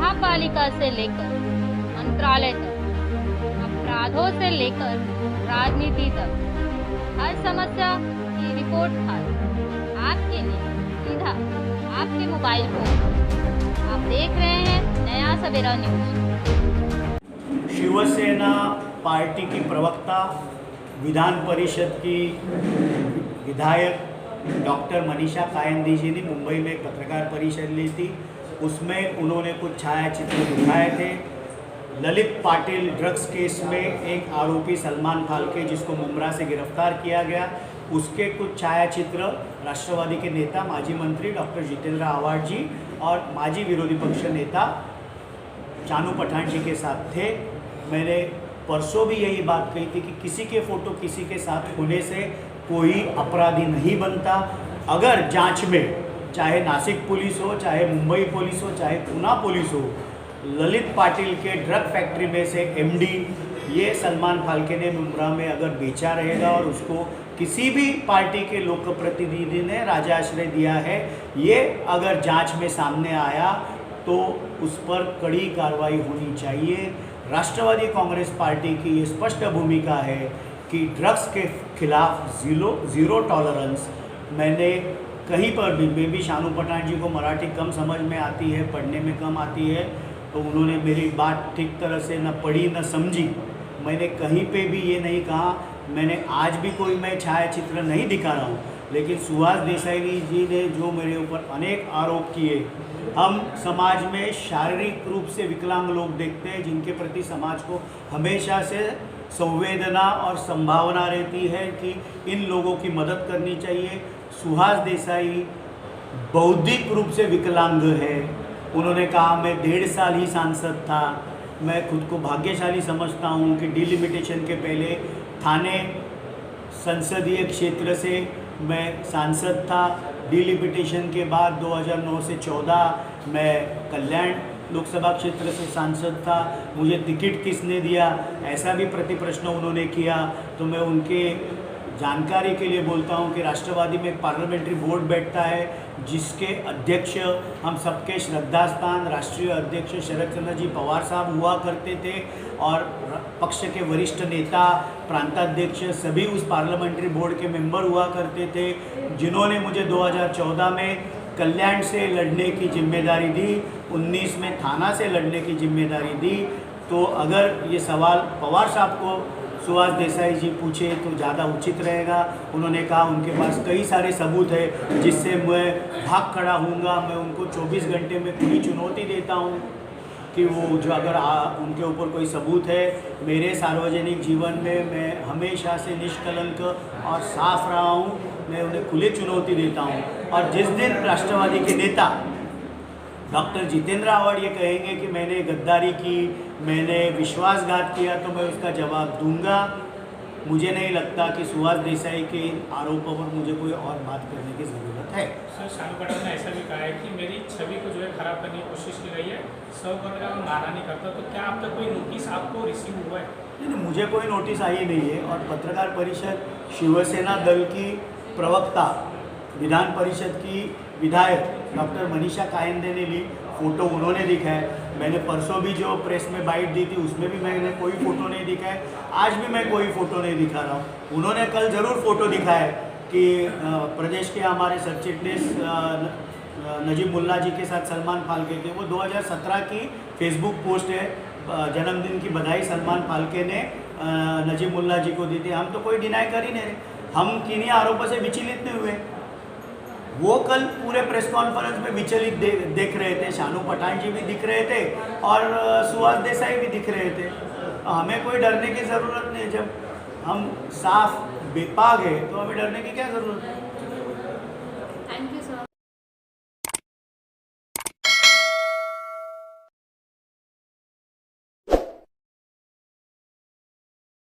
महापालिका से लेकर मंत्रालय तक, अपराधों से लेकर राजनीति तक, हर समस्या की रिपोर्ट कार्ड आपके लिए सीधा आपके मोबाइल फोन। आप देख रहे हैं नया सवेरा न्यूज। शिवसेना पार्टी की प्रवक्ता विधान परिषद की विधायक डॉक्टर मनीषा कायंदे जी ने मुंबई में एक पत्रकार परिषद ली थी। उसमें उन्होंने कुछ छायाचित्र दिखाए थे। ललित पाटिल ड्रग्स केस में एक आरोपी सलमान फाल्के, जिसको मुंब्रा से गिरफ्तार किया गया, उसके कुछ छायाचित्र राष्ट्रवादी के नेता माजी मंत्री डॉक्टर जितेंद्र आव्हाड जी और माजी विरोधी पक्ष नेता चानू पठान जी के साथ थे। मैंने परसों भी यही बात कही थी कि किसी के फ़ोटो किसी के साथ होने से कोई अपराधी नहीं बनता। अगर जांच में चाहे नासिक पुलिस हो, चाहे मुंबई पुलिस हो, चाहे पूना पुलिस हो, ललित पाटिल के ड्रग फैक्ट्री में से एमडी ये सलमान फाल्के ने मुंब्रा में अगर बेचा रहेगा और उसको किसी भी पार्टी के लोक प्रतिनिधि ने राजाश्रय दिया है, ये अगर जांच में सामने आया तो उस पर कड़ी कार्रवाई होनी चाहिए। राष्ट्रवादी कांग्रेस पार्टी की ये स्पष्ट भूमिका है कि ड्रग्स के खिलाफ ज़ीरो टॉलरेंस। मैंने कहीं पर भी शानू पठान जी को मराठी कम समझ में आती है, पढ़ने में कम आती है, तो उन्होंने मेरी बात ठीक तरह से न पढ़ी न समझी। मैंने कहीं पे भी ये नहीं कहा, मैंने आज भी कोई मैं छायाचित्र नहीं दिखा रहा हूँ, लेकिन सुहास देसाई जी ने जो मेरे ऊपर अनेक आरोप किए। हम समाज में शारीरिक रूप से विकलांग लोग देखते हैं, जिनके प्रति समाज को हमेशा से संवेदना और संभावना रहती है कि इन लोगों की मदद करनी चाहिए। सुहास देसाई बौद्धिक रूप से विकलांग है। उन्होंने कहा मैं 1.5 साल ही सांसद था। मैं खुद को भाग्यशाली समझता हूँ कि डिलिमिटेशन के पहले थाने संसदीय क्षेत्र से मैं सांसद था। डिलिमिटेशन के बाद 2009 से 14 मैं कल्याण लोकसभा क्षेत्र से सांसद था। मुझे टिकट किसने दिया, ऐसा भी प्रति प्रश्न उन्होंने किया। तो मैं उनके जानकारी के लिए बोलता हूं कि राष्ट्रवादी में एक पार्लियामेंट्री बोर्ड बैठता है, जिसके अध्यक्ष हम सबके श्रद्धास्थान राष्ट्रीय अध्यक्ष शरद चंद्र जी पवार साहब हुआ करते थे, और पक्ष के वरिष्ठ नेता प्रांताध्यक्ष सभी उस पार्लियामेंट्री बोर्ड के मेंबर हुआ करते थे, जिन्होंने मुझे 2014 में कल्याण से लड़ने की जिम्मेदारी दी, 19 में थाना से लड़ने की जिम्मेदारी दी। तो अगर ये सवाल पवार साहब को सुहास देसाई जी पूछे तो ज़्यादा उचित रहेगा। उन्होंने कहा उनके पास कई सारे सबूत है जिससे मैं भाग खड़ा हूँगा। मैं उनको 24 घंटे में खुली चुनौती देता हूँ कि वो जो अगर उनके ऊपर कोई सबूत है। मेरे सार्वजनिक जीवन में मैं हमेशा से निष्कलंक और साफ रहा हूँ। मैं उन्हें खुली चुनौती देता हूँ, और जिस दिन राष्ट्रवादी के नेता डॉक्टर जितेंद्र आव्हाड ये कहेंगे कि मैंने गद्दारी की, मैंने विश्वासघात किया, तो मैं उसका जवाब दूंगा। मुझे नहीं लगता कि सुहास देसाई के आरोपों पर मुझे कोई और बात करने की ज़रूरत है। सर, शानू पठान ने ऐसा भी कहा है कि मेरी छवि को जो है खराब करने की कोशिश की गई है, सब का माना नहीं करता। तो क्या अब तक कोई नोटिस आपको रिसीव हुआ है? नहीं, मुझे कोई नोटिस आई नहीं है। और पत्रकार परिषद शिवसेना दल की प्रवक्ता विधान परिषद की विधायक डॉक्टर मनीषा कायंदे ने ली, फ़ोटो उन्होंने दिखाए। मैंने परसों भी जो प्रेस में बाइट दी थी उसमें भी मैंने कोई फ़ोटो नहीं दिखाए। आज भी मैं कोई फ़ोटो नहीं दिखा रहा हूँ। उन्होंने कल ज़रूर फ़ोटो दिखाए कि प्रदेश के हमारे सचिटनेस नजीब मुल्ला जी के साथ सलमान फाल्के के, वो 2017 की फेसबुक पोस्ट है। जन्मदिन की बधाई सलमान फाल्के ने नजीब मुल्ला जी को दी थी। हम तो कोई डिनाई कर ही नहीं रहे। हम किन्हीं आरोपों से विचलित नहीं हुए। वो कल पूरे प्रेस कॉन्फ्रेंस में विचलित देख रहे थे। शानू पठान जी भी दिख रहे थे और सुहास देसाई भी दिख रहे थे। हमें कोई डरने की ज़रूरत नहीं। जब हम साफ बेपाग है तो हमें डरने की क्या ज़रूरत है। Thank you sir.